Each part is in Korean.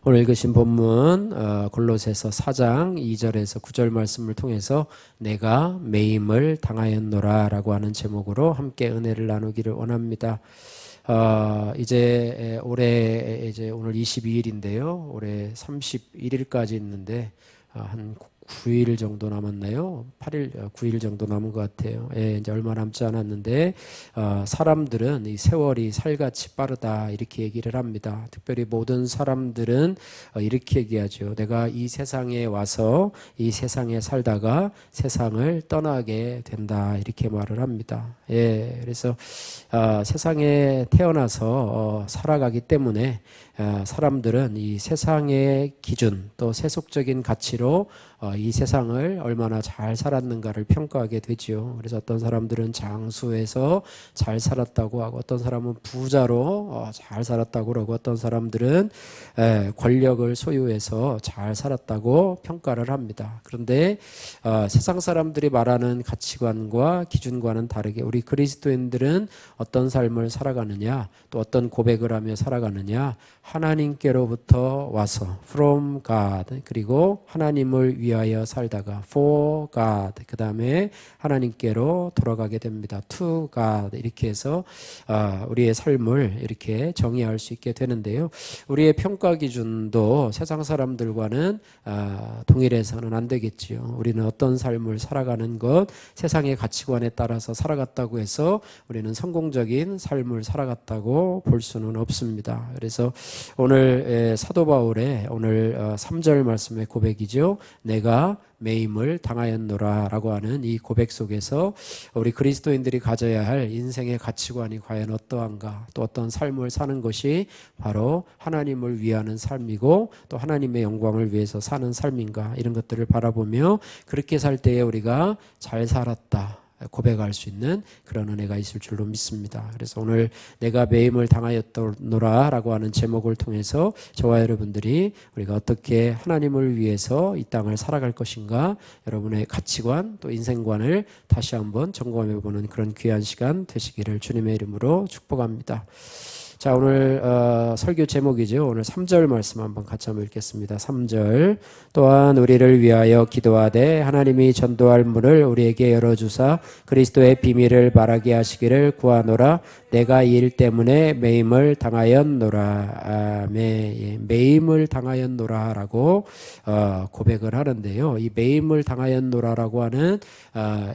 오늘 읽으신 본문 골로새서 4장 2절에서 9절 말씀을 통해서 내가 매임을 당하였노라 라고 하는 제목으로 함께 은혜를 나누기를 원합니다. 이제 올해 이제 오늘 22일인데요. 올해 31일까지 있는데 한 9일 정도 남았나요? 8일, 9일 정도 남은 것 같아요. 예, 이제 얼마 남지 않았는데, 사람들은 이 세월이 살같이 빠르다, 이렇게 얘기를 합니다. 특별히 모든 사람들은 이렇게 얘기하죠. 내가 이 세상에 와서 이 세상에 살다가 세상을 떠나게 된다, 이렇게 말을 합니다. 예, 그래서, 세상에 태어나서 살아가기 때문에 사람들은 이 세상의 기준 또 세속적인 가치로 이 세상을 얼마나 잘 살았는가를 평가하게 되죠. 그래서 어떤 사람들은 장수해서 잘 살았다고 하고, 어떤 사람은 부자로 잘 살았다고 그러고, 어떤 사람들은 권력을 소유해서 잘 살았다고 평가를 합니다. 그런데 세상 사람들이 말하는 가치관과 기준과는 다르게 우리 그리스도인들은 어떤 삶을 살아가느냐, 또 어떤 고백을 하며 살아가느냐, 하나님께로부터 와서 from God, 그리고 하나님을 위하여 살다가 for God, 그 다음에 하나님께로 돌아가게 됩니다. to God, 이렇게 해서 우리의 삶을 이렇게 정의할 수 있게 되는데요. 우리의 평가 기준도 세상 사람들과는 동일해서는 안 되겠지요. 우리는 어떤 삶을 살아가는 것, 세상의 가치관에 따라서 살아갔다고 해서 우리는 성공적인 삶을 살아갔다고 볼 수는 없습니다. 그래서 오늘 사도 바울의 오늘 3절 말씀의 고백이죠. 내가 매임을 당하였노라 라고 하는 이 고백 속에서 우리 그리스도인들이 가져야 할 인생의 가치관이 과연 어떠한가, 또 어떤 삶을 사는 것이 바로 하나님을 위하는 삶이고 또 하나님의 영광을 위해서 사는 삶인가, 이런 것들을 바라보며 그렇게 살 때에 우리가 잘 살았다 고백할 수 있는 그런 은혜가 있을 줄로 믿습니다. 그래서 오늘 내가 매임을 당하였노라 라고 하는 제목을 통해서 저와 여러분들이 우리가 어떻게 하나님을 위해서 이 땅을 살아갈 것인가, 여러분의 가치관 또 인생관을 다시 한번 점검해보는 그런 귀한 시간 되시기를 주님의 이름으로 축복합니다. 자, 오늘 설교 제목이죠. 오늘 3절 말씀 한번 같이 한번 읽겠습니다. 3절. 또한 우리를 위하여 기도하되 하나님이 전도할 문을 우리에게 열어주사 그리스도의 비밀을 말하게 하시기를 구하노라. 내가 이 일 때문에 매임을 당하였노라. 매임을 당하였노라 라고 고백을 하는데요. 이 매임을 당하였노라라고 하는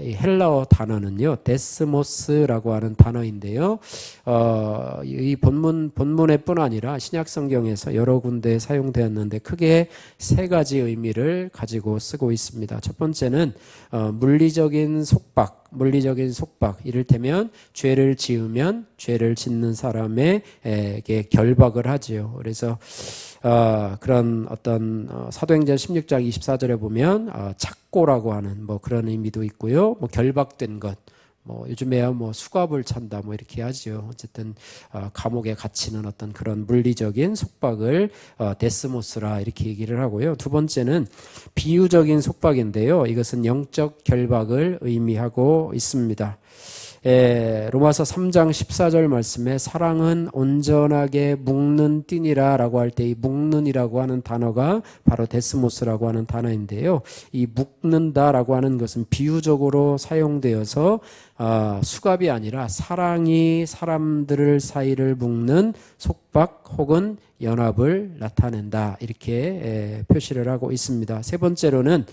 이 헬라어 단어는요, 데스모스라고 하는 단어인데요. 이 본문에 뿐 아니라 신약 성경에서 여러 군데 사용되었는데 크게 세 가지 의미를 가지고 쓰고 있습니다. 첫 번째는 물리적인 속박, 이를테면 죄를 지으면 죄를 짓는 사람에게 결박을 하지요. 그래서 그런 어떤 사도행전 16장 24절에 보면 착고라고 하는 뭐 그런 의미도 있고요. 뭐 결박된 것, 뭐 요즘에야 뭐 수갑을 찬다 뭐 이렇게 하죠. 어쨌든 감옥에 갇히는 어떤 그런 물리적인 속박을 데스모스라 이렇게 얘기를 하고요. 두 번째는 비유적인 속박인데요. 이것은 영적 결박을 의미하고 있습니다. 로마서 3장 14절 말씀에 사랑은 온전하게 묶는 띠니라 라고 할 때 이 묶는이라고 하는 단어가 바로 데스모스라고 하는 단어인데요. 이 묶는다 라고 하는 것은 비유적으로 사용되어서 수갑이 아니라 사랑이 사람들을 사이를 묶는 속박 혹은 연합을 나타낸다, 이렇게 표시를 하고 있습니다. 세 번째로는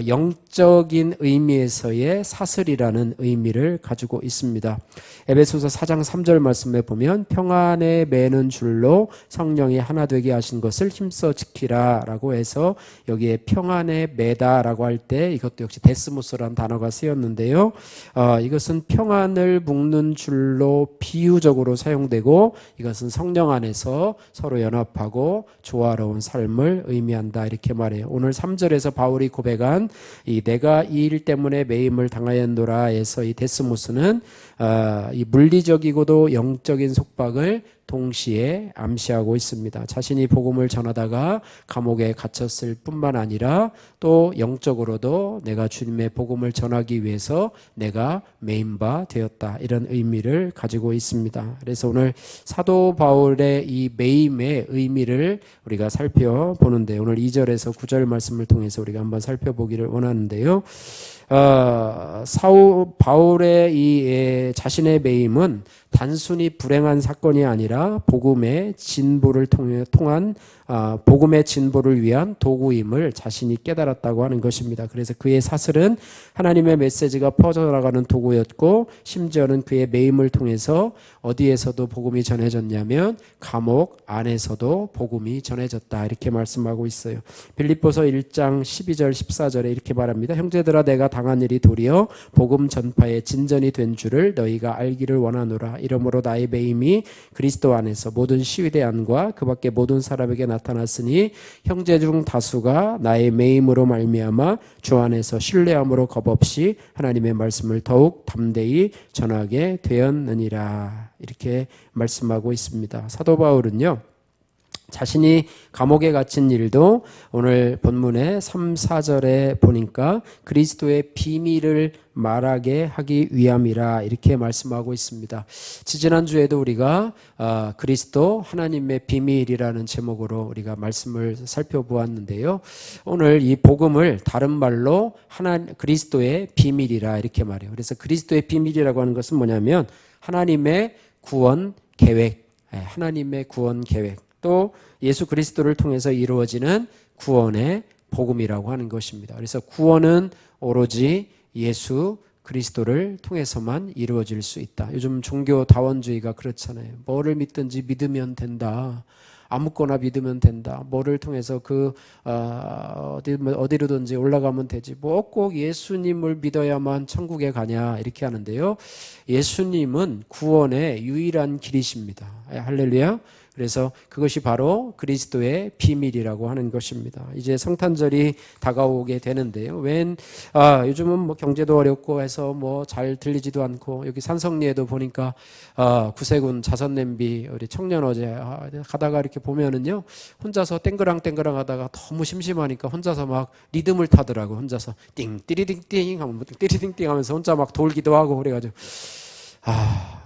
영적인 의미에서의 사슬이라는 의미를 가지고 있습니다. 에베소서 4장 3절 말씀에 보면 평안에 매는 줄로 성령이 하나 되게 하신 것을 힘써 지키라 라고 해서 여기에 평안에 매다 라고 할 때 이것도 역시 데스모스라는 단어가 쓰였는데요. 이것은 평안을 묶는 줄로 비유적으로 사용되고 이것은 성령 안에서 서로 연합하고 조화로운 삶을 의미한다, 이렇게 말해요. 오늘 3절에서 바울이 고백한 이 내가 이 일 때문에 매임을 당하였노라에서 이 데스모스는 이 물리적이고도 영적인 속박을 동시에 암시하고 있습니다. 자신이 복음을 전하다가 감옥에 갇혔을 뿐만 아니라 또 영적으로도 내가 주님의 복음을 전하기 위해서 내가 메인바 되었다, 이런 의미를 가지고 있습니다. 그래서 오늘 사도 바울의 이 메임의 의미를 우리가 살펴보는데, 오늘 2절에서 9절 말씀을 통해서 우리가 한번 살펴보기를 원하는데요. 바울의 이 자신의 매임은 단순히 불행한 사건이 아니라 복음의 진보를 통한 복음의 진보를 위한 도구임을 자신이 깨달았다고 하는 것입니다. 그래서 그의 사슬은 하나님의 메시지가 퍼져나가는 도구였고, 심지어는 그의 매임을 통해서 어디에서도 복음이 전해졌냐면 감옥 안에서도 복음이 전해졌다, 이렇게 말씀하고 있어요. 빌립보서 1장 12절 14절에 이렇게 말합니다. 형제들아, 내가 당한 일이 도리어 복음 전파의 진전이 된 줄을 너희가 알기를 원하노라. 이러므로 나의 매임이 그리스도 안에서 모든 시위대 안과 그 밖에 모든 사람에게 나타났으니 형제 중 다수가 나의 매임으로 말미암아 주 안에서 신뢰함으로 겁없이 하나님의 말씀을 더욱 담대히 전하게 되었느니라, 이렇게 말씀하고 있습니다. 사도 바울은요, 자신이 감옥에 갇힌 일도 오늘 본문의 3, 4절에 보니까 그리스도의 비밀을 말하게 하기 위함이라, 이렇게 말씀하고 있습니다. 지지난주에도 우리가 그리스도 하나님의 비밀이라는 제목으로 우리가 말씀을 살펴보았는데요. 오늘 이 복음을 다른 말로 그리스도의 비밀이라, 이렇게 말해요. 그래서 그리스도의 비밀이라고 하는 것은 뭐냐면 하나님의 구원 계획, 하나님의 구원 계획, 또 예수 그리스도를 통해서 이루어지는 구원의 복음이라고 하는 것입니다. 그래서 구원은 오로지 예수 그리스도를 통해서만 이루어질 수 있다. 요즘 종교 다원주의가 그렇잖아요. 뭐를 믿든지 믿으면 된다. 아무거나 믿으면 된다. 뭐를 통해서 어디로든지 올라가면 되지. 뭐 꼭 예수님을 믿어야만 천국에 가냐, 이렇게 하는데요. 예수님은 구원의 유일한 길이십니다. 할렐루야. 그래서 그것이 바로 그리스도의 비밀이라고 하는 것입니다. 이제 성탄절이 다가오게 되는데요. 요즘은 뭐 경제도 어렵고 해서 뭐 잘 들리지도 않고, 여기 산성리에도 보니까 구세군 자선냄비 우리 청년 어제 가다가 이렇게 보면은요, 혼자서 땡그랑땡그랑 하다가 너무 심심하니까 혼자서 막 리듬을 타더라고. 혼자서 띵 띠리딩띵 하면 띠리딩띵 하면서 혼자 막 돌기도 하고 그래가지고,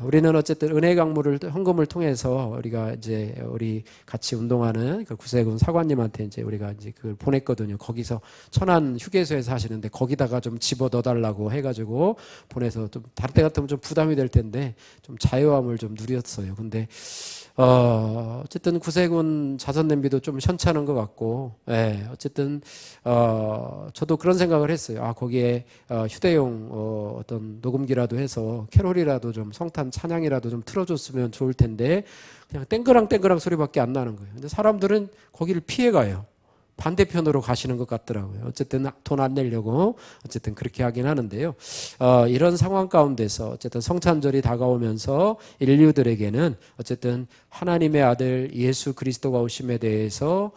우리는 어쨌든 은혜 강물을 헌금을 통해서 우리가 이제 우리 같이 운동하는 그 구세군 사관님한테 이제 우리가 이제 그걸 보냈거든요. 거기서 천안 휴게소에서 하시는데 거기다가 좀 집어 넣어달라고 해가지고 보내서, 좀 다른 때 같으면 좀 부담이 될 텐데 좀 자유함을 좀 누렸어요. 근데 어쨌든 구세군 자선 냄비도 좀 현찮은 것 같고, 어쨌든 저도 그런 생각을 했어요. 거기에 휴대용 어떤 녹음기라도 해서 캐롤이라도 좀 성탄 찬양이라도 좀 틀어줬으면 좋을 텐데 그냥 땡그랑 소리밖에 안 나는 거예요. 근데 사람들은 거기를 피해가요. 반대편으로 가시는 것 같더라고요. 어쨌든 돈 안 내려고 어쨌든 그렇게 하긴 하는데요. 이런 상황 가운데서 어쨌든 성탄절이 다가오면서 인류들에게는 어쨌든 하나님의 아들 예수 그리스도가 오심에 대해서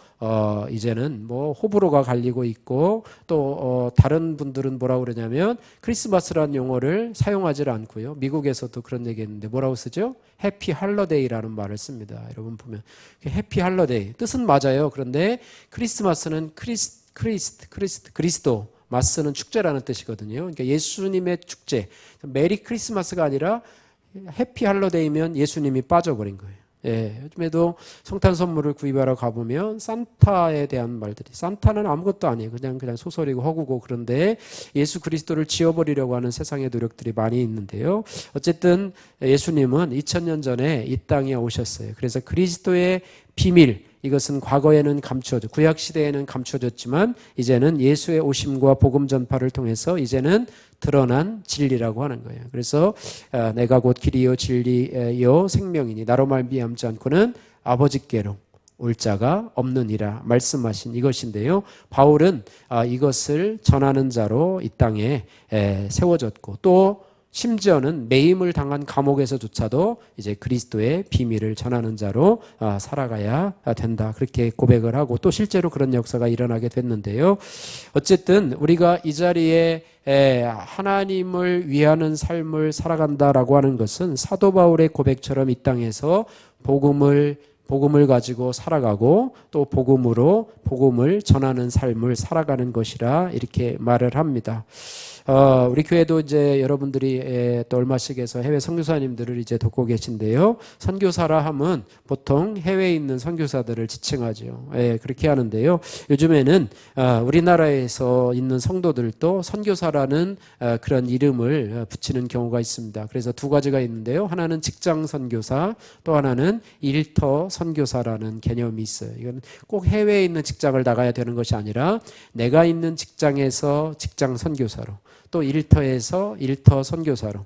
이제는 뭐 호불호가 갈리고 있고, 또 다른 분들은 뭐라고 그러냐면 크리스마스라는 용어를 사용하지 않고요. 미국에서도 그런 얘기했는데 뭐라고 쓰죠? 해피 할러데이라는 말을 씁니다. 여러분 보면 해피 할러데이 뜻은 맞아요. 그런데 크리스마스는 그리스도, 마스는 축제라는 뜻이거든요. 그러니까 예수님의 축제, 메리 크리스마스가 아니라 해피 할러데이면 예수님이 빠져버린 거예요. 요즘에도 성탄 선물을 구입하러 가보면 산타에 대한 말들이, 산타는 아무것도 아니에요. 그냥 소설이고 허구고, 그런데 예수 그리스도를 지워버리려고 하는 세상의 노력들이 많이 있는데요. 어쨌든 예수님은 2000년 전에 이 땅에 오셨어요. 그래서 그리스도의 비밀, 이것은 과거에는 구약 시대에는 감춰졌지만 이제는 예수의 오심과 복음 전파를 통해서 이제는 드러난 진리라고 하는 거예요. 그래서 내가 곧 길이요 진리요 생명이니 나로 말미암지 않고는 아버지께로 올 자가 없느니라 말씀하신 이것인데요. 바울은 이것을 전하는 자로 이 땅에 세워졌고, 또 심지어는 매임을 당한 감옥에서조차도 이제 그리스도의 비밀을 전하는 자로 살아가야 된다. 그렇게 고백을 하고 또 실제로 그런 역사가 일어나게 됐는데요. 어쨌든 우리가 이 자리에 하나님을 위하는 삶을 살아간다라고 하는 것은 사도 바울의 고백처럼 이 땅에서 복음을 가지고 살아가고 또 복음을 전하는 삶을 살아가는 것이라 이렇게 말을 합니다. 우리 교회도 이제 여러분들이 또 얼마씩 해서 해외 선교사님들을 이제 돕고 계신데요. 선교사라 함은 보통 해외에 있는 선교사들을 지칭하죠. 그렇게 하는데요. 요즘에는 우리나라에서 있는 성도들도 선교사라는 그런 이름을 붙이는 경우가 있습니다. 그래서 두 가지가 있는데요. 하나는 직장 선교사, 또 하나는 일터 선교사라는 개념이 있어요. 이건 꼭 해외에 있는 직장을 나가야 되는 것이 아니라 내가 있는 직장에서 직장 선교사로, 또 일터에서 일터 선교사로.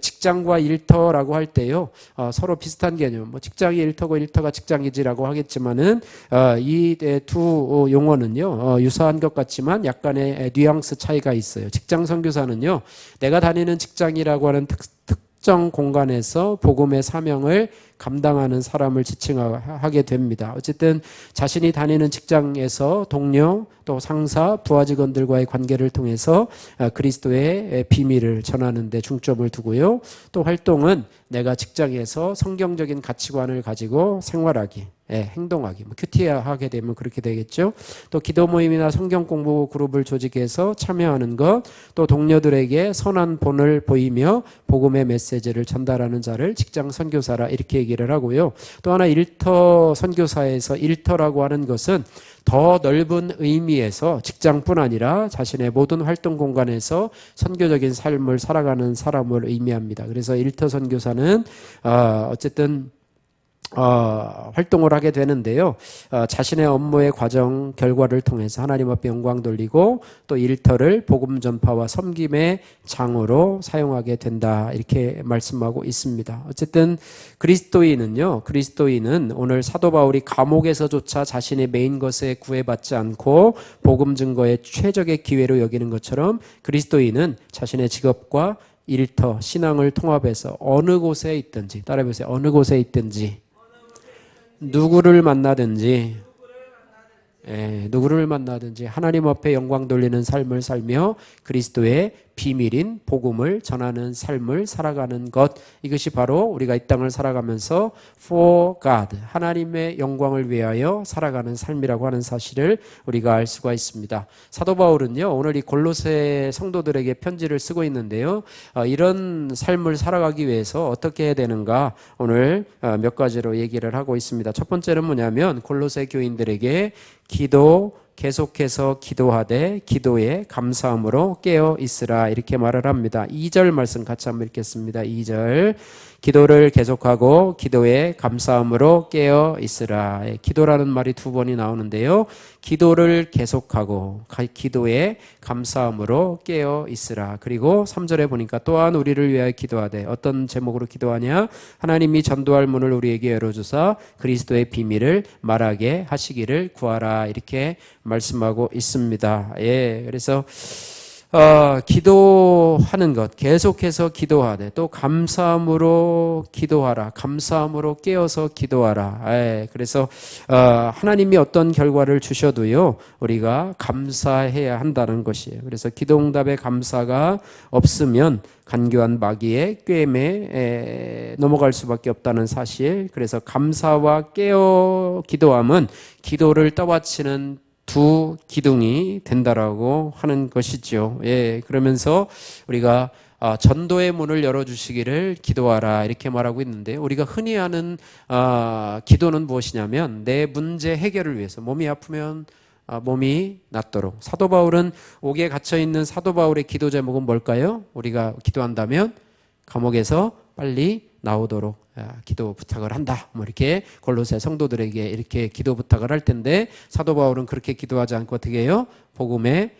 직장과 일터라고 할 때요, 서로 비슷한 개념, 뭐 직장이 일터고 일터가 직장이지라고 하겠지만은 이 두 용어는요 유사한 것 같지만 약간의 뉘앙스 차이가 있어요. 직장 선교사는요, 내가 다니는 직장이라고 하는 특정 공간에서 복음의 사명을 감당하는 사람을 지칭하게 됩니다. 어쨌든 자신이 다니는 직장에서 동료, 또 상사, 부하 직원들과의 관계를 통해서 그리스도의 비밀을 전하는 데 중점을 두고요. 또 활동은 내가 직장에서 성경적인 가치관을 가지고 생활하기, 행동하기, 큐티하게 되면 그렇게 되겠죠. 또 기도 모임이나 성경 공부 그룹을 조직해서 참여하는 것, 또 동료들에게 선한 본을 보이며 복음의 메시지를 전달하는 자를 직장 선교사라 이렇게 얘기를 하고요. 또 하나 일터 선교사에서 일터라고 하는 것은 더 넓은 의미에서 직장뿐 아니라 자신의 모든 활동 공간에서 선교적인 삶을 살아가는 사람을 의미합니다. 그래서 일터 선교사는 어쨌든 활동을 하게 되는데요. 자신의 업무의 과정 결과를 통해서 하나님 앞에 영광 돌리고 또 일터를 복음 전파와 섬김의 장으로 사용하게 된다. 이렇게 말씀하고 있습니다. 어쨌든 그리스도인은 오늘 사도 바울이 감옥에서조차 자신의 메인 것에 구애받지 않고 복음 증거의 최적의 기회로 여기는 것처럼 그리스도인은 자신의 직업과 일터, 신앙을 통합해서 어느 곳에 있든지, 따라해보세요. 어느 곳에 있든지 누구를 만나든지 하나님 앞에 영광 돌리는 삶을 살며 그리스도의 비밀인 복음을 전하는 삶을 살아가는 것, 이것이 바로 우리가 이 땅을 살아가면서 for God, 하나님의 영광을 위하여 살아가는 삶이라고 하는 사실을 우리가 알 수가 있습니다. 사도 바울은요, 오늘 이 골로새 성도들에게 편지를 쓰고 있는데요, 이런 삶을 살아가기 위해서 어떻게 해야 되는가 오늘 몇 가지로 얘기를 하고 있습니다. 첫 번째는 뭐냐면 골로새 교인들에게 계속해서 기도하되 기도에 감사함으로 깨어 있으라 이렇게 말을 합니다. 2절 말씀 같이 한번 읽겠습니다. 2절 기도를 계속하고 기도에 감사함으로 깨어 있으라. 기도라는 말이 두 번이 나오는데요. 기도를 계속하고 기도에 감사함으로 깨어 있으라. 그리고 3절에 보니까 또한 우리를 위하여 기도하되, 어떤 제목으로 기도하냐? 하나님이 전도할 문을 우리에게 열어주사 그리스도의 비밀을 말하게 하시기를 구하라. 이렇게 말씀하고 있습니다. 그래서 기도하는 것, 계속해서 기도하되 또 감사함으로 기도하라. 감사함으로 깨어서 기도하라. 그래서 하나님이 어떤 결과를 주셔도요, 우리가 감사해야 한다는 것이에요. 그래서 기도응답의 감사가 없으면 간교한 마귀의 꾀임에 넘어갈 수밖에 없다는 사실. 그래서 감사와 깨어 기도함은 기도를 떠받치는 두 기둥이 된다라고 하는 것이죠. 그러면서 우리가 전도의 문을 열어주시기를 기도하라 이렇게 말하고 있는데, 우리가 흔히 하는 기도는 무엇이냐면 내 문제 해결을 위해서, 몸이 아프면 몸이 낫도록. 사도 바울은 옥에 갇혀있는 사도 바울의 기도 제목은 뭘까요? 우리가 기도한다면 감옥에서 빨리 나오도록 기도 부탁을 한다. 이렇게 골로새 성도들에게 이렇게 기도 부탁을 할 텐데, 사도 바울은 그렇게 기도하지 않고 어떻게 해요? 복음의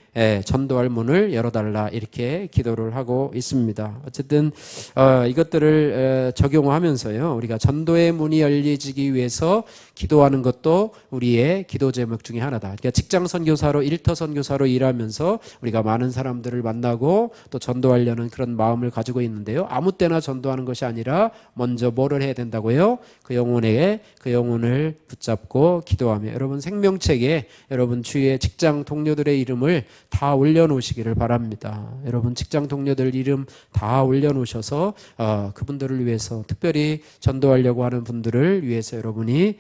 전도할 문을 열어달라 이렇게 기도를 하고 있습니다. 어쨌든 이것들을 적용하면서요, 우리가 전도의 문이 열리기 위해서 기도하는 것도 우리의 기도 제목 중에 하나다. 그러니까 직장 선교사로, 일터 선교사로 일하면서 우리가 많은 사람들을 만나고 또 전도하려는 그런 마음을 가지고 있는데요, 아무 때나 전도하는 것이 아니라 먼저 뭐를 해야 된다고요? 그 영혼을 붙잡고 기도하며, 여러분 생명책에 여러분 주위의 직장 동료들의 이름을 다 올려놓으시기를 바랍니다. 여러분 직장 동료들 이름 다 올려놓으셔서 그분들을 위해서, 특별히 전도하려고 하는 분들을 위해서 여러분의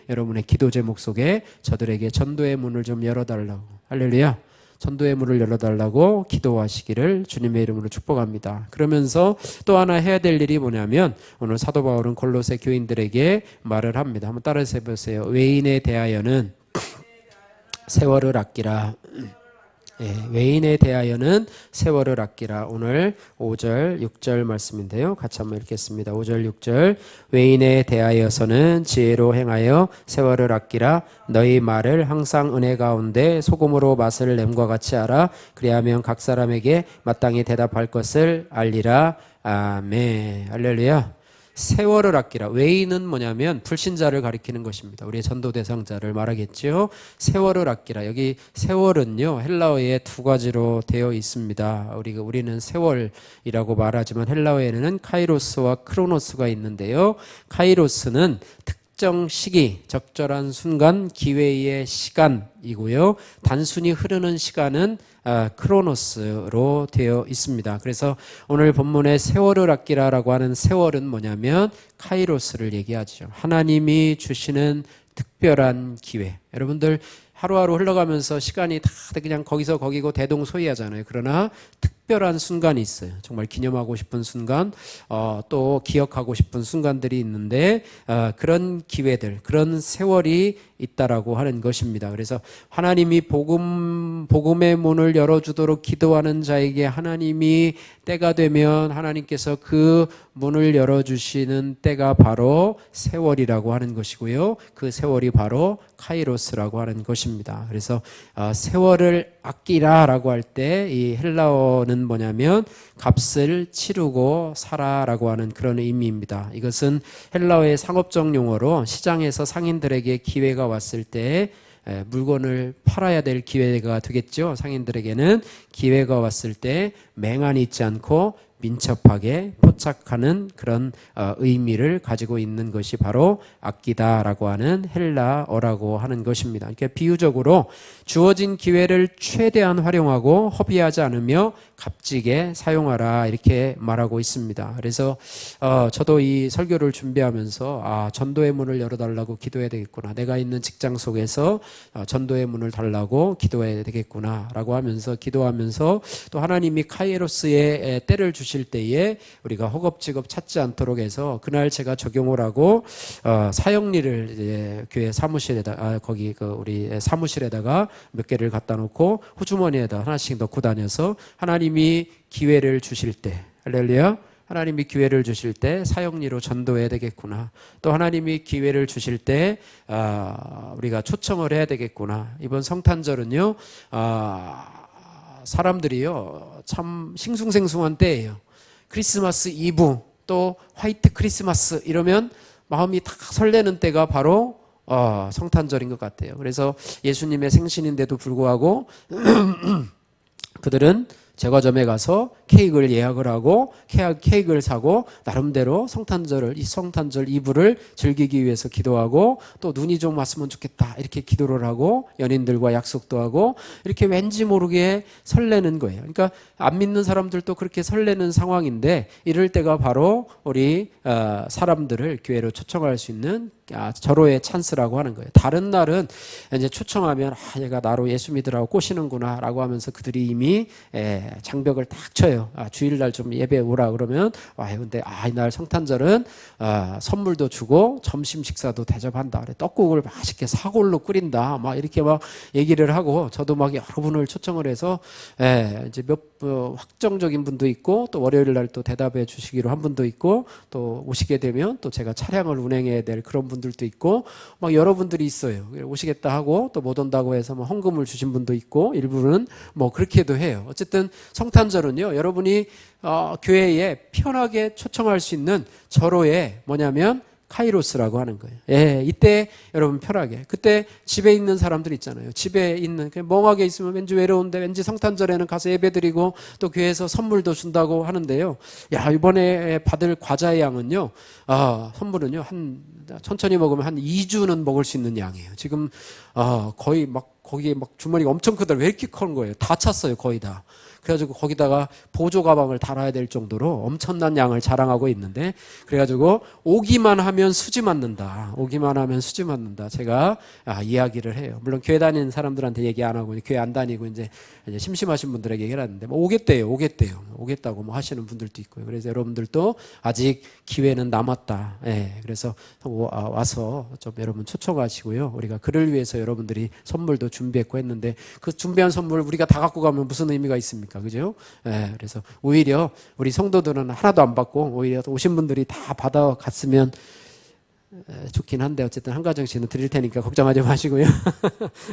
기도 제목 속에 저들에게 전도의 문을 좀 열어달라고, 할렐루야, 전도의 문을 열어달라고 기도하시기를 주님의 이름으로 축복합니다. 그러면서 또 하나 해야 될 일이 뭐냐면, 오늘 사도 바울은 골로새 교인들에게 말을 합니다. 한번 따라서 해보세요. 외인에 대하여는 세월을 아끼라. 외인에 대하여는 세월을 아끼라. 오늘 5절 6절 말씀인데요, 같이 한번 읽겠습니다. 5절 6절. 외인에 대하여서는 지혜로 행하여 세월을 아끼라. 너희 말을 항상 은혜 가운데 소금으로 맛을 냄과 같이 알아. 그리하면 각 사람에게 마땅히 대답할 것을 알리라. 아멘. 할렐루야. 세월을 아끼라. 외인은 뭐냐면 불신자를 가리키는 것입니다. 우리의 전도 대상자를 말하겠죠. 세월을 아끼라. 여기 세월은요, 헬라어에 두 가지로 되어 있습니다. 우리는 세월이라고 말하지만 헬라어에는 카이로스와 크로노스가 있는데요, 카이로스는 특정 시기, 적절한 순간, 기회의 시간이고요, 단순히 흐르는 시간은 크로노스로 되어 있습니다. 그래서 오늘 본문에 세월을 아끼라라고 하는 세월은 뭐냐면 카이로스를 얘기하죠. 하나님이 주시는 특별한 기회. 여러분들 하루하루 흘러가면서 시간이 다 그냥 거기서 거기고 대동소이하잖아요. 그러나 특별한 순간이 있어요. 정말 기념하고 싶은 순간, 또 기억하고 싶은 순간들이 있는데, 그런 기회들, 그런 세월이 있다라고 하는 것입니다. 그래서 하나님이 복음의 문을 열어주도록 기도하는 자에게 하나님이 때가 되면 하나님께서 그 문을 열어주시는 때가 바로 세월이라고 하는 것이고요, 그 세월이 바로 카이로스라고 하는 것입니다. 그래서 세월을 아끼라라고 할 때 이 헬라어는 뭐냐면 값을 치르고 살아라고 하는 그런 의미입니다. 이것은 헬라어의 상업적 용어로 시장에서 상인들에게 기회가 왔을 때 물건을 팔아야 될 기회가 되겠죠. 상인들에게는 기회가 왔을 때 맹한이 있지 않고 민첩하게 포착하는 그런 의미를 가지고 있는 것이 바로 아끼다라고 하는 헬라어라고 하는 것입니다. 그러니까 비유적으로 주어진 기회를 최대한 활용하고 허비하지 않으며 값지게 사용하라, 이렇게 말하고 있습니다. 그래서 저도 이 설교를 준비하면서 전도의 문을 열어달라고 기도해야 되겠구나, 내가 있는 직장 속에서 전도의 문을 달라고 기도해야 되겠구나 라고 하면서 기도하면서, 또 하나님이 카이로스의 때를 주실 때에 우리가 허겁지겁 찾지 않도록 해서 그날 제가 적용을 하고 사형리를 이제 교회 사무실에다 거기 우리 사무실에다가 몇 개를 갖다 놓고 호주머니에다 하나씩 넣고 다녀서, 하나님이 기회를 주실 때, 할렐루야, 하나님이 기회를 주실 때 사형리로 전도해야 되겠구나, 또 하나님이 기회를 주실 때 우리가 초청을 해야 되겠구나. 이번 성탄절은요, 사람들이요 참 싱숭생숭한 때예요. 크리스마스 이브, 또 화이트 크리스마스 이러면 마음이 다 설레는 때가 바로 성탄절인 것 같아요. 그래서 예수님의 생신인데도 불구하고 그들은 제과점에 가서 케이크를 예약을 하고 케이크를 사고 나름대로 이 성탄절 이브를 즐기기 위해서 기도하고, 또 눈이 좀 왔으면 좋겠다 이렇게 기도를 하고 연인들과 약속도 하고, 이렇게 왠지 모르게 설레는 거예요. 그러니까 안 믿는 사람들도 그렇게 설레는 상황인데, 이럴 때가 바로 우리 사람들을 교회로 초청할 수 있는 절호의 찬스라고 하는 거예요. 다른 날은 이제 초청하면 얘가 나로 예수 믿으라고 꼬시는구나 라고 하면서 그들이 이미 장벽을 딱 쳐요. 불러요. 주일날 좀 예배 오라 그러면 근데 이날 성탄절은 선물도 주고 점심 식사도 대접한다. 그래, 떡국을 맛있게 사골로 끓인다. 막 이렇게 막 얘기를 하고 저도 막 여러분을 초청을 해서 이제 확정적인 분도 있고 또 월요일 날 또 대답해 주시기로 한 분도 있고 또 오시게 되면 또 제가 차량을 운행해야 될 그런 분들도 있고 막 여러분들이 있어요. 오시겠다 하고 또 못 온다고 해서 뭐 헌금을 주신 분도 있고 일부는 뭐 그렇게도 해요. 어쨌든 성탄절은요, 여러분이 교회에 편하게 초청할 수 있는 절호의 뭐냐면 카이로스라고 하는 거예요. 이때 여러분 편하게. 그때 집에 있는 사람들 있잖아요. 집에 있는 그냥 멍하게 있으면 왠지 외로운데 왠지 성탄절에는 가서 예배드리고 또 교회에서 선물도 준다고 하는데요. 이번에 받을 과자의 양은요. 선물은요. 천천히 먹으면 한 2주는 먹을 수 있는 양이에요. 지금 거의 막 거기에 막 주머니가 엄청 크더라고요. 왜 이렇게 큰 거예요? 다 찼어요. 거의 다. 그래가지고 거기다가 보조 가방을 달아야 될 정도로 엄청난 양을 자랑하고 있는데, 그래가지고 오기만 하면 수지 맞는다. 오기만 하면 수지 맞는다. 제가 이야기를 해요. 물론 교회 다니는 사람들한테 얘기 안 하고 교회 안 다니고 이제 심심하신 분들에게 얘기를 하는데 뭐 오겠다고 뭐 하시는 분들도 있고요. 그래서 여러분들도 아직 기회는 남았다. 그래서 와서 좀 여러분 초청하시고요. 우리가 그를 위해서 여러분들이 선물도 준비했고 했는데 그 준비한 선물 우리가 다 갖고 가면 무슨 의미가 있습니까? 그죠? 그래서 오히려 우리 성도들은 하나도 안 받고 오히려 오신 분들이 다 받아갔으면 좋긴 한데 어쨌든 한 가정씩은 드릴 테니까 걱정하지 마시고요.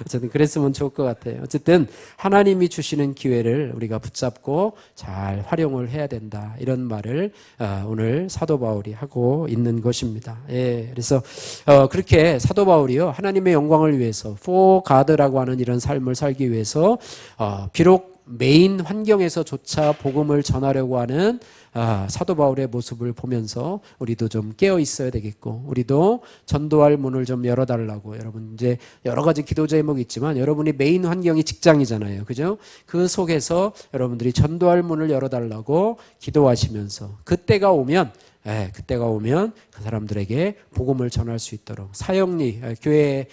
어쨌든 그랬으면 좋을 것 같아요. 어쨌든 하나님이 주시는 기회를 우리가 붙잡고 잘 활용을 해야 된다. 이런 말을 오늘 사도 바울이 하고 있는 것입니다. 그래서 그렇게 사도 바울이요, 하나님의 영광을 위해서 for God라고 하는 이런 삶을 살기 위해서 비록 메인 환경에서조차 복음을 전하려고 하는 사도 바울의 모습을 보면서 우리도 좀 깨어 있어야 되겠고, 우리도 전도할 문을 좀 열어달라고. 여러분 이제 여러 가지 기도 제목이 있지만 여러분이 메인 환경이 직장이잖아요. 그죠? 그 속에서 여러분들이 전도할 문을 열어달라고 기도하시면서 그때가 오면 그 사람들에게 복음을 전할 수 있도록 사역리, 교회에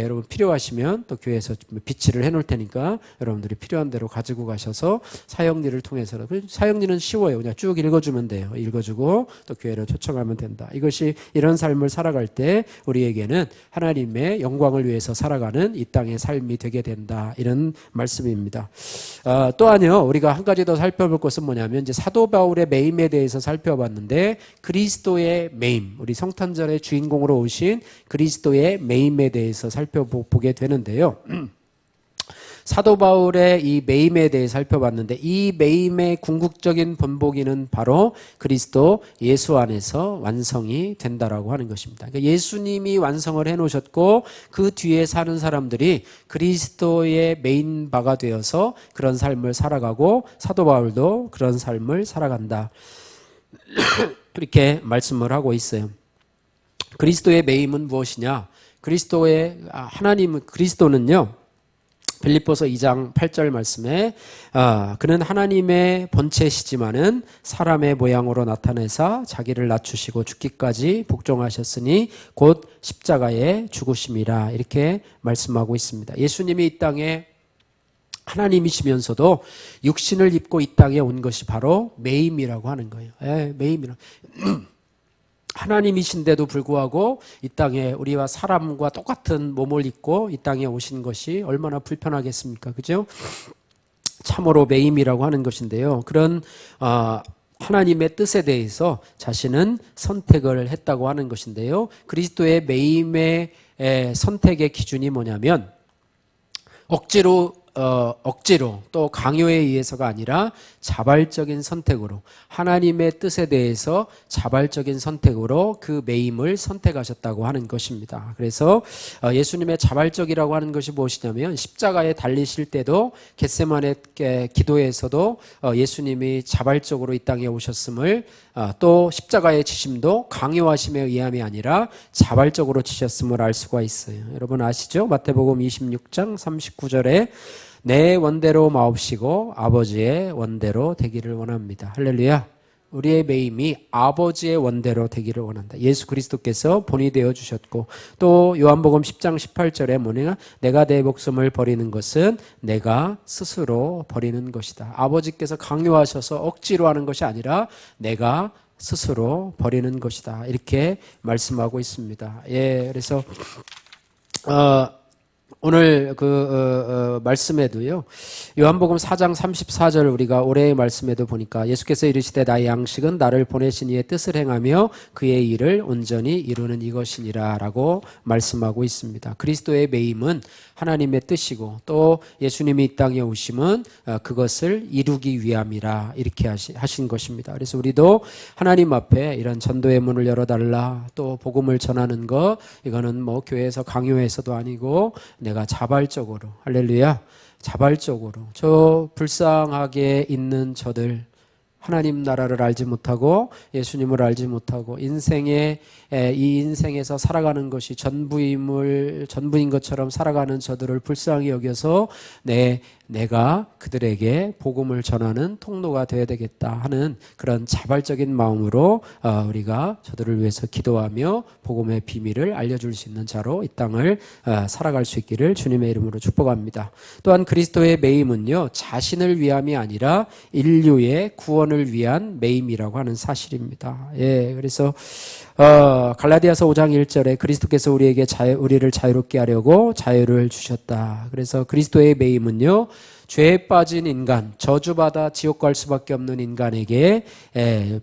여러분 필요하시면 또 교회에서 비치를 해놓을 테니까 여러분들이 필요한 대로 가지고 가셔서 사역리를 통해서, 사역리는 쉬워요. 그냥 쭉 읽어주면 돼요. 읽어주고 또 교회를 초청하면 된다. 이것이 이런 삶을 살아갈 때 우리에게는 하나님의 영광을 위해서 살아가는 이 땅의 삶이 되게 된다. 이런 말씀입니다. 또한요, 우리가 한 가지 더 살펴볼 것은 뭐냐면 이제 사도 바울의 매임에 대해서 살펴봤는데 그리스도의 매임, 우리 성탄절의 주인공으로 오신 그리스도의 매임에 대해서 살펴보게 되는데요. 사도 바울의 이 매임에 대해 살펴봤는데 이 매임의 궁극적인 본보기는 바로 그리스도 예수 안에서 완성이 된다라고 하는 것입니다. 그러니까 예수님이 완성을 해놓으셨고 그 뒤에 사는 사람들이 그리스도의 메인 바가 되어서 그런 삶을 살아가고 사도 바울도 그런 삶을 살아간다. 그렇게 말씀을 하고 있어요. 그리스도의 매임은 무엇이냐? 그리스도는요, 빌립보서 2장 8절 말씀에 그는 하나님의 본체시지만은 사람의 모양으로 나타내사 자기를 낮추시고 죽기까지 복종하셨으니 곧 십자가에 죽으심이라, 이렇게 말씀하고 있습니다. 예수님이 이 땅에 하나님이시면서도 육신을 입고 이 땅에 온 것이 바로 매임이라고 하는 거예요. 매임이라. 하나님이신데도 불구하고 이 땅에 우리와 사람과 똑같은 몸을 입고 이 땅에 오신 것이 얼마나 불편하겠습니까? 그죠? 참으로 매임이라고 하는 것인데요. 그런 하나님의 뜻에 대해서 자신은 선택을 했다고 하는 것인데요. 그리스도의 매임의 선택의 기준이 뭐냐면 억지로 또 강요에 의해서가 아니라 자발적인 선택으로, 하나님의 뜻에 대해서 자발적인 선택으로 그 매임을 선택하셨다고 하는 것입니다. 그래서 예수님의 자발적이라고 하는 것이 무엇이냐면 십자가에 달리실 때도 겟세마네 기도에서도 예수님이 자발적으로 이 땅에 오셨음을, 또 십자가의 지심도 강요하심에 의함이 아니라 자발적으로 지셨음을 알 수가 있어요. 여러분 아시죠? 마태복음 26장 39절에 내 원대로 마옵시고 아버지의 원대로 되기를 원합니다. 할렐루야. 우리의 매임이 아버지의 원대로 되기를 원한다. 예수 그리스도께서 본이 되어 주셨고, 또 요한복음 10장 18절에 뭐냐? 내가 내 목숨을 버리는 것은 내가 스스로 버리는 것이다. 아버지께서 강요하셔서 억지로 하는 것이 아니라 내가 스스로 버리는 것이다. 이렇게 말씀하고 있습니다. 예, 그래서 오늘 말씀에도요, 요한복음 4장 34절 우리가 올해의 말씀에도 보니까 예수께서 이르시되 나의 양식은 나를 보내신 이의 뜻을 행하며 그의 일을 온전히 이루는 이것이니라 라고 말씀하고 있습니다. 그리스도의 매임은 하나님의 뜻이고, 또 예수님이 이 땅에 오심은 그것을 이루기 위함이라 이렇게 하신 것입니다. 그래서 우리도 하나님 앞에 이런 전도의 문을 열어달라, 또 복음을 전하는 것, 이거는 뭐 교회에서 강요해서도 아니고 내가 자발적으로, 할렐루야, 자발적으로 저 불쌍하게 있는 저들, 하나님 나라를 알지 못하고 예수님을 알지 못하고 이 인생에서 살아가는 것이 전부인 것처럼 살아가는 저들을 불쌍히 여겨서 내가 그들에게 복음을 전하는 통로가 되어야 되겠다 하는 그런 자발적인 마음으로 우리가 저들을 위해서 기도하며 복음의 비밀을 알려줄 수 있는 자로 이 땅을 살아갈 수 있기를 주님의 이름으로 축복합니다. 또한 그리스도의 매임은요, 자신을 위함이 아니라 인류의 구원을 위한 매임이라고 하는 사실입니다. 예, 그래서 갈라디아서 5장 1절에 그리스도께서 우리를 자유롭게 하려고 자유를 주셨다. 그래서 그리스도의 매임은요, 죄에 빠진 인간, 저주받아 지옥 갈 수밖에 없는 인간에게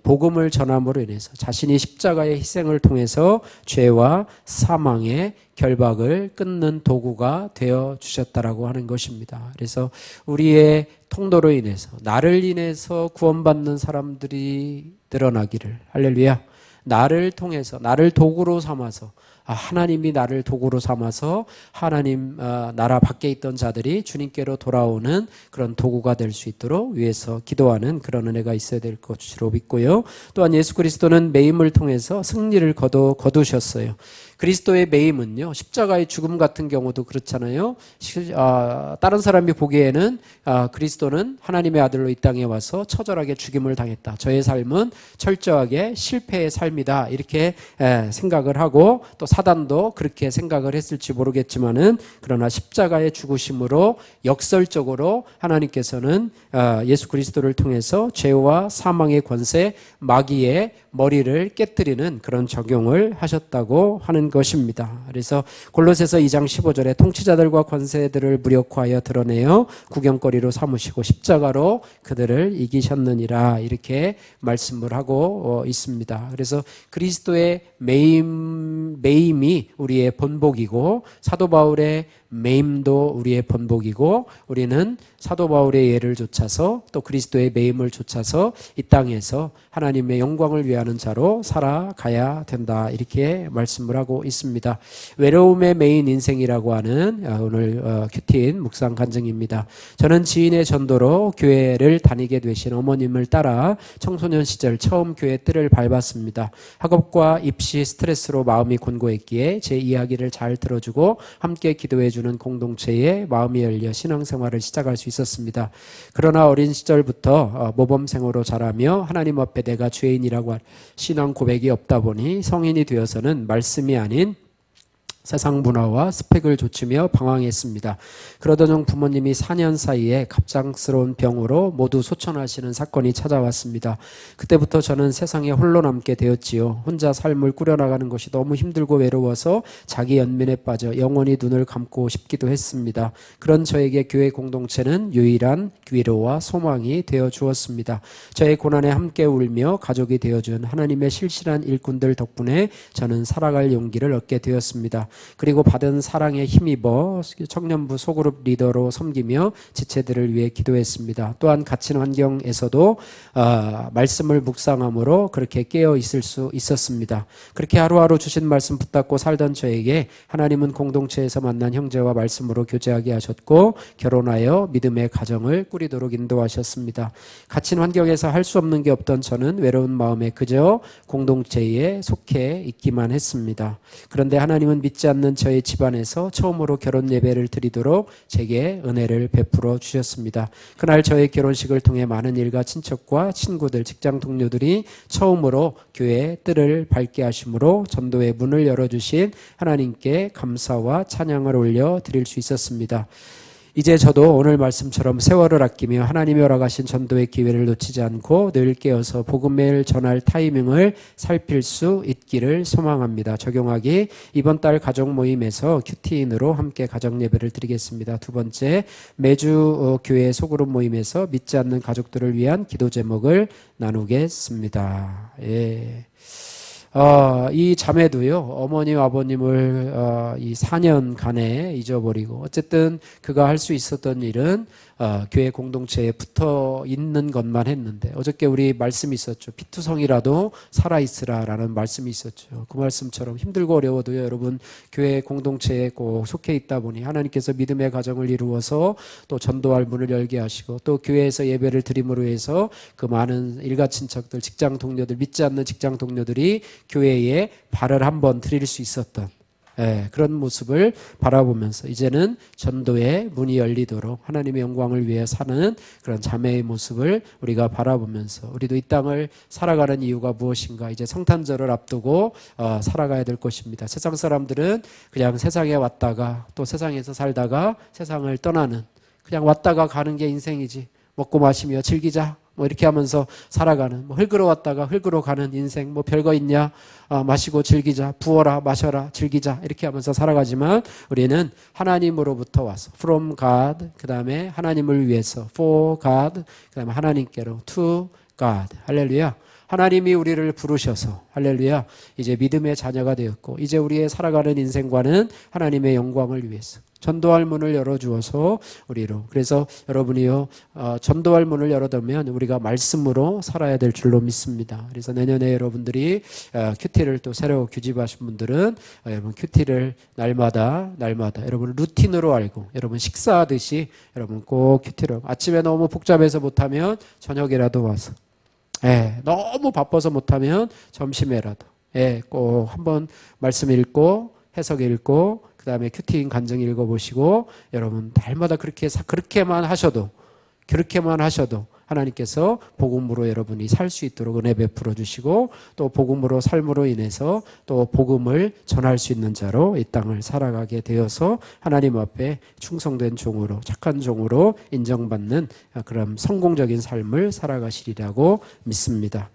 복음을 전함으로 인해서 자신이 십자가의 희생을 통해서 죄와 사망의 결박을 끊는 도구가 되어 주셨다라고 하는 것입니다. 그래서 우리의 통로로 인해서, 나를 인해서 구원받는 사람들이 늘어나기를, 할렐루야, 나를 통해서, 나를 도구로 삼아서, 하나님이 나를 도구로 삼아서 하나님 나라 밖에 있던 자들이 주님께로 돌아오는 그런 도구가 될 수 있도록 위해서 기도하는 그런 은혜가 있어야 될 것으로 믿고요. 또한 예수 그리스도는 매임을 통해서 승리를 거두셨어요. 그리스도의 매임은요, 십자가의 죽음 같은 경우도 그렇잖아요. 다른 사람이 보기에는 그리스도는 하나님의 아들로 이 땅에 와서 처절하게 죽임을 당했다, 저의 삶은 철저하게 실패의 삶이다, 이렇게 생각을 하고, 또 사단도 그렇게 생각을 했을지 모르겠지만은, 그러나 십자가의 죽으심으로 역설적으로 하나님께서는 예수 그리스도를 통해서 죄와 사망의 권세, 마귀의 머리를 깨뜨리는 그런 적용을 하셨다고 하는 것입니다. 그래서 골로새서 2장 15절에 통치자들과 권세들을 무력화하여 드러내어 구경거리로 삼으시고 십자가로 그들을 이기셨느니라, 이렇게 말씀을 하고 있습니다. 그래서 그리스도의 매임이 우리의 본복이고, 사도 바울의 매임도 우리의 본복이고, 우리는 사도 바울의 예를 좇아서 또 그리스도의 매임을 좇아서 이 땅에서 하나님의 영광을 위하는 자로 살아가야 된다, 이렇게 말씀을 하고 있습니다. 외로움의 매인 인생이라고 하는 오늘 큐틴 묵상 간증입니다. 저는 지인의 전도로 교회를 다니게 되신 어머님을 따라 청소년 시절 처음 교회 뜰을 밟았습니다. 학업과 입시 스트레스로 마음이 곤고했기에 제 이야기를 잘 들어주고 함께 기도해주는 공동체에 마음이 열려 신앙생활을 시작할 수 있었습니다. 그러나 어린 시절부터 모범생으로 자라며 하나님 앞에 내가 죄인이라고 할 신앙 고백이 없다 보니 성인이 되어서는 말씀이 아닌 세상 문화와 스펙을 좇으며 방황했습니다. 그러던 중 부모님이 4년 사이에 갑작스러운 병으로 모두 소천하시는 사건이 찾아왔습니다. 그때부터 저는 세상에 홀로 남게 되었지요. 혼자 삶을 꾸려나가는 것이 너무 힘들고 외로워서 자기 연민에 빠져 영원히 눈을 감고 싶기도 했습니다. 그런 저에게 교회 공동체는 유일한 위로와 소망이 되어 주었습니다. 저의 고난에 함께 울며 가족이 되어준 하나님의 실실한 일꾼들 덕분에 저는 살아갈 용기를 얻게 되었습니다. 그리고 받은 사랑에 힘입어 청년부 소그룹 리더로 섬기며 지체들을 위해 기도했습니다. 또한 갇힌 환경에서도 말씀을 묵상함으로 그렇게 깨어 있을 수 있었습니다. 그렇게 하루하루 주신 말씀 붙잡고 살던 저에게 하나님은 공동체에서 만난 형제와 말씀으로 교제하게 하셨고, 결혼하여 믿음의 가정을 꾸리도록 인도하셨습니다. 갇힌 환경에서 할 수 없는 게 없던 저는 외로운 마음에 그저 공동체에 속해 있기만 했습니다. 그런데 하나님은 믿지 믿지 않는 저의 집안에서 처음으로 결혼 예배를 드리도록 제게 은혜를 베풀어 주셨습니다. 그날 저의 결혼식을 통해 많은 일가 친척과 친구들, 직장 동료들이 처음으로 교회의 뜰을 밝게 하심으로 전도의 문을 열어주신 하나님께 감사와 찬양을 올려 드릴 수 있었습니다. 이제 저도 오늘 말씀처럼 세월을 아끼며 하나님이 허락하신 전도의 기회를 놓치지 않고 늘 깨어서 복음을 전할 타이밍을 살필 수 있기를 소망합니다. 적용하기, 이번 달 가족 모임에서 큐티인으로 함께 가정 예배를 드리겠습니다. 두 번째, 매주 교회 소그룹 모임에서 믿지 않는 가족들을 위한 기도 제목을 나누겠습니다. 예. 이 자매도요, 어머니와 아버님을 이 4년간에 잊어버리고, 어쨌든 그가 할 수 있었던 일은 교회 공동체에 붙어 있는 것만 했는데, 어저께 우리 말씀이 있었죠. 피투성이라도 살아있으라라는 말씀이 있었죠. 그 말씀처럼 힘들고 어려워도요, 여러분 교회 공동체에 꼭 속해 있다 보니 하나님께서 믿음의 가정을 이루어서 또 전도할 문을 열게 하시고, 또 교회에서 예배를 드림으로 해서 그 많은 일가 친척들, 직장 동료들, 믿지 않는 직장 동료들이 교회에 발을 한번 들일 수 있었던, 그런 모습을 바라보면서 이제는 전도의 문이 열리도록 하나님의 영광을 위해 사는 그런 자매의 모습을 우리가 바라보면서, 우리도 이 땅을 살아가는 이유가 무엇인가, 이제 성탄절을 앞두고 살아가야 될 것입니다. 세상 사람들은 그냥 세상에 왔다가 또 세상에서 살다가 세상을 떠나는, 그냥 왔다가 가는 게 인생이지, 먹고 마시며 즐기자 뭐 이렇게 하면서 살아가는, 뭐 흙으로 왔다가 흙으로 가는 인생, 뭐 별거 있냐, 마시고 즐기자, 부어라 마셔라 즐기자 이렇게 하면서 살아가지만, 우리는 하나님으로부터 와서 from God, 그 다음에 하나님을 위해서 for God, 그 다음에 하나님께로 to God. 할렐루야. 하나님이 우리를 부르셔서, 할렐루야, 이제 믿음의 자녀가 되었고, 이제 우리의 살아가는 인생과는 하나님의 영광을 위해서 전도할 문을 열어주어서 우리로, 그래서 여러분이요, 전도할 문을 열어두면 우리가 말씀으로 살아야 될 줄로 믿습니다. 그래서 내년에 여러분들이 큐티를 또 새로 규집하신 분들은 여러분 큐티를 날마다 여러분 루틴으로 알고, 여러분 식사하듯이 여러분 꼭 큐티를, 아침에 너무 복잡해서 못하면 저녁이라도 와서, 너무 바빠서 못하면 점심에라도 꼭 한번 말씀 읽고 해석 읽고 그 다음에 큐티인 간증 읽어보시고, 여러분 달마다 그렇게만 하셔도 하나님께서 복음으로 여러분이 살 수 있도록 은혜 베풀어 주시고, 또 복음으로 삶으로 인해서 또 복음을 전할 수 있는 자로 이 땅을 살아가게 되어서 하나님 앞에 충성된 종으로, 착한 종으로 인정받는 그런 성공적인 삶을 살아가시리라고 믿습니다.